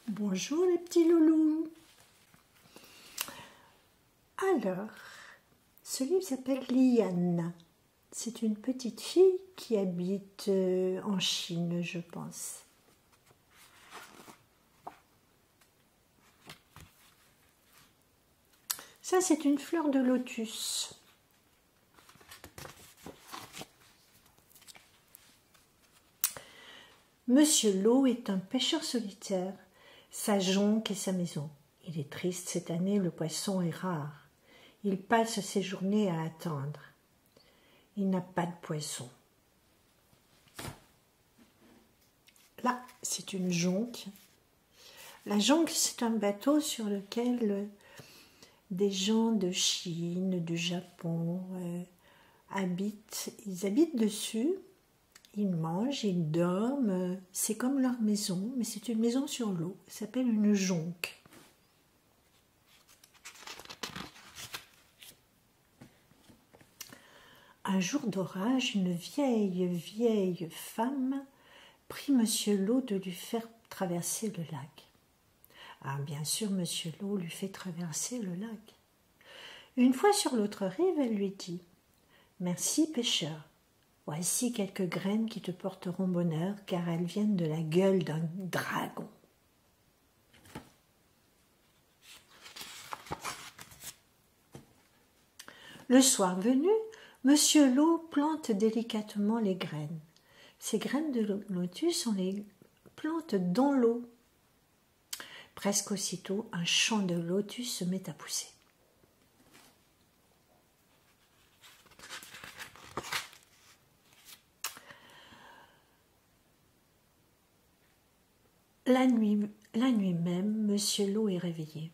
Bonjour les petits loulous. Alors, ce livre s'appelle Liane. C'est une petite fille qui habite en Chine, je pense. Ça, c'est une fleur de lotus. Monsieur Lo est un pêcheur solitaire. Sa jonque est sa maison. Il est triste cette année, le poisson est rare. Il passe ses journées à attendre. Il n'a pas de poisson. Là, c'est une jonque. La jonque, c'est un bateau sur lequel des gens de Chine, du Japon habitent. Ils habitent dessus. Ils mangent, ils dorment, c'est comme leur maison, mais c'est une maison sur l'eau, ça s'appelle une jonque. Un jour d'orage, une vieille femme prie Monsieur Lo de lui faire traverser le lac. Ah, bien sûr, Monsieur Lo lui fait traverser le lac. Une fois sur l'autre rive, elle lui dit « Merci, pêcheur. Voici quelques graines qui te porteront bonheur, car elles viennent de la gueule d'un dragon. » Le soir venu, Monsieur Lo plante délicatement les graines. Ces graines de lotus, on les plante dans l'eau. Presque aussitôt, un champ de lotus se met à pousser. La nuit même, Monsieur Lo est réveillé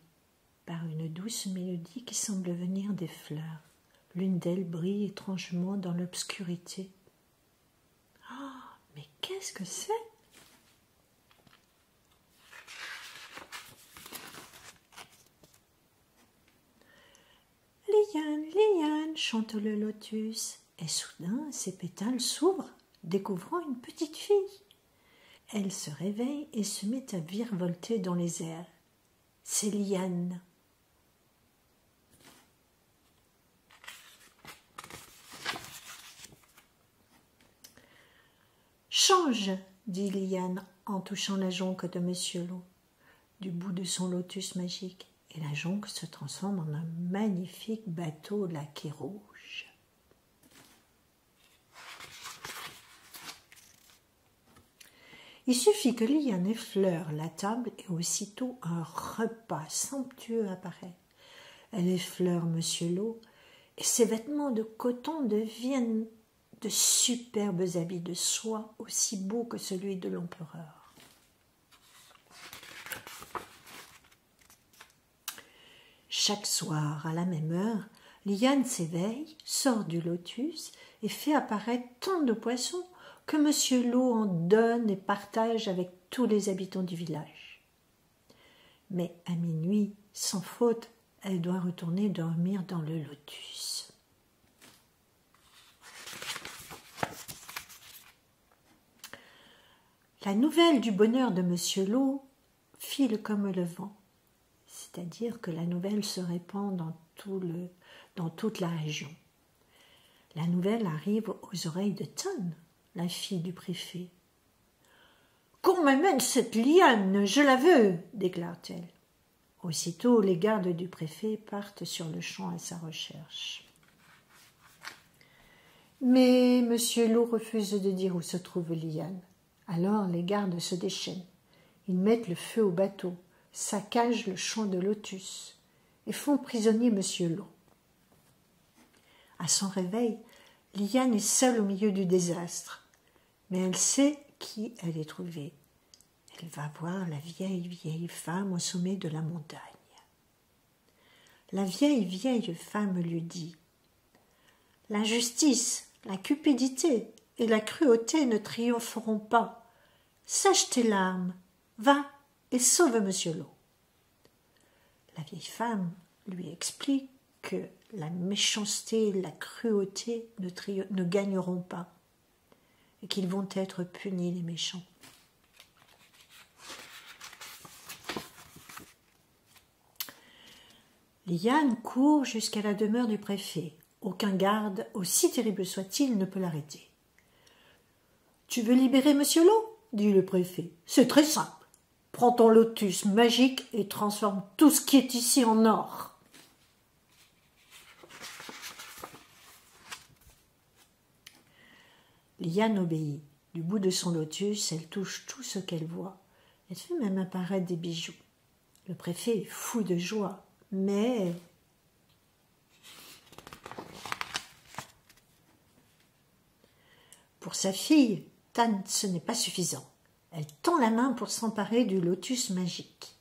par une douce mélodie qui semble venir des fleurs. L'une d'elles brille étrangement dans l'obscurité. Oh, mais qu'est-ce que c'est? Liane, Liane, chante le lotus, et soudain ses pétales s'ouvrent, découvrant une petite fille. Elle se réveille et se met à virevolter dans les airs. C'est Liane. Change, dit Liane en touchant la jonque de Monsieur Lo du bout de son lotus magique, et la jonque se transforme en un magnifique bateau laqué rouge. Il suffit que Liane effleure la table et aussitôt un repas somptueux apparaît. Elle effleure Monsieur Lo et ses vêtements de coton deviennent de superbes habits de soie aussi beaux que celui de l'empereur. Chaque soir, à la même heure, Liane s'éveille, sort du lotus et fait apparaître tant de poissons que Monsieur Lo en donne et partage avec tous les habitants du village. Mais à minuit, sans faute, elle doit retourner dormir dans le lotus. La nouvelle du bonheur de Monsieur Lo file comme le vent, c'est-à-dire que la nouvelle se répand dans toute la région. La nouvelle arrive aux oreilles de Tan, la fille du préfet. « Qu'on m'amène cette Liane, je la veux !» déclare-t-elle. Aussitôt, les gardes du préfet partent sur le champ à sa recherche. Mais Monsieur Lo refuse de dire où se trouve Liane. Alors les gardes se déchaînent. Ils mettent le feu au bateau, saccagent le champ de lotus et font prisonnier Monsieur Lo. À son réveil, Liane est seule au milieu du désastre, mais elle sait qui elle est trouvée. Elle va voir la vieille femme au sommet de la montagne. La vieille femme lui dit « L'injustice, la cupidité et la cruauté ne triompheront pas. Sèche tes larmes, va et sauve Monsieur Lo. » La vieille femme lui explique que la méchanceté et la cruauté ne gagneront pas et qu'ils vont être punis les méchants. Liane court jusqu'à la demeure du préfet. Aucun garde, aussi terrible soit-il, ne peut l'arrêter. « Tu veux libérer Monsieur Lot ?» dit le préfet. « C'est très simple. Prends ton lotus magique et transforme tout ce qui est ici en or. » Liane obéit. Du bout de son lotus, elle touche tout ce qu'elle voit. Elle fait même apparaître des bijoux. Le préfet est fou de joie, mais pour sa fille, Tan, ce n'est pas suffisant. Elle tend la main pour s'emparer du lotus magique.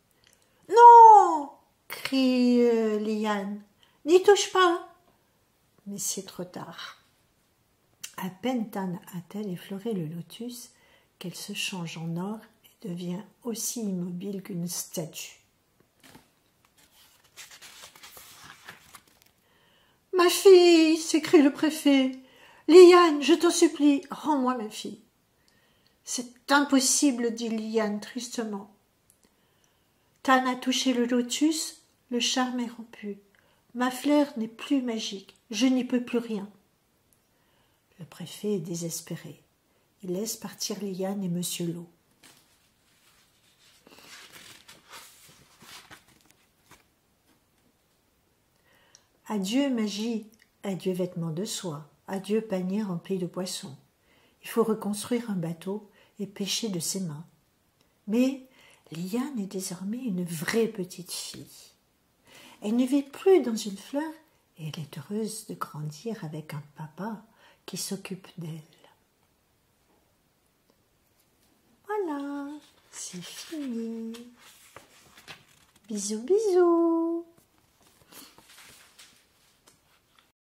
« Non !» crie Liane. « N'y touche pas !» Mais c'est trop tard. À peine Tan a-t-elle effleuré le lotus qu'elle se change en or et devient aussi immobile qu'une statue. « Ma fille !» s'écrie le préfet. « Liane, je t'en supplie, rends-moi ma fille. » « C'est impossible, dit Liane tristement. Tan a touché le lotus, le charme est rompu. Ma fleur n'est plus magique, je n'y peux plus rien. » Le préfet est désespéré. Il laisse partir Liane et Monsieur Lot. Adieu magie, adieu vêtements de soie, adieu panier rempli de poissons. Il faut reconstruire un bateau et pêcher de ses mains. Mais Liane est désormais une vraie petite fille. Elle ne vit plus dans une fleur et elle est heureuse de grandir avec un papa qui s'occupe d'elle. Voilà, c'est fini. Bisous, bisous.